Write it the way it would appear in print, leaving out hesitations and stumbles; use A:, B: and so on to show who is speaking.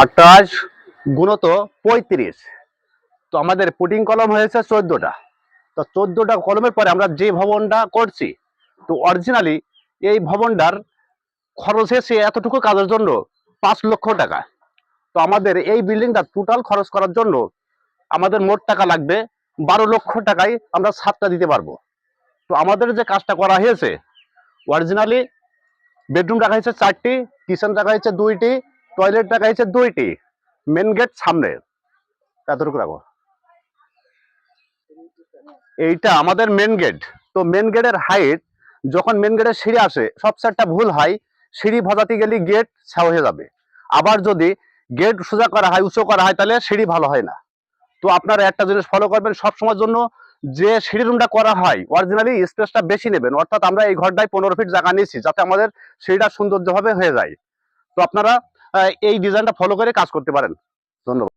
A: 28 গুণত 35। তো আমাদের পুটিং কলম হয়েছে 14টা। তো 14টা কলমের পরে আমরা যে ভবনটা করছি, তো অরিজিনালি এই ভবনটার খরচ হয়েছে এতটুকু কাজের জন্য 5 লক্ষ টাকা। তো আমাদের এই বিল্ডিংটা টোটাল খরচ করার জন্য আমাদের মোট টাকা লাগবে 12 লক্ষ টাকায় আমরা ছাদটা দিতে পারবো। তো আমাদের যে কাজটা করা হয়েছে, অরিজিনালি বেডরুম রাখা হয়েছে 4টি, কিচেন রাখা হয়েছে 2টি, টয়লেট রাখা হয়েছে 2টি, মেন গেট সামনে। এতটুকু রাখো। এইটা আমাদের মেন গেট। তো মেন গেটের হাইট, যখন মেন গেটের সিঁড়ি আসে, সবচেয়ে একটা ভুল হয়, সিঁড়ি ভজাতে গেলে গেট ছাও হয়ে যাবে। আবার যদি গেট সোজা করা হয়, উঁচু করা হয়, তাহলে সিঁড়ি ভালো হয় না। তো আপনারা একটা জিনিস ফলো করবেন সব সময়ের জন্য, যে সিঁড়ি রুমটা করা হয় অরিজিনালি স্পেসটা বেশি নেবেন। অর্থাৎ আমরা এই ঘরটায় 15 ফিট জায়গা নিয়েছি, যাতে আমাদের সিঁড়িটা সৌন্দর্যভাবে হয়ে যায়। তো আপনারা এই ডিজাইনটা ফলো করে কাজ করতে পারেন। ধন্যবাদ।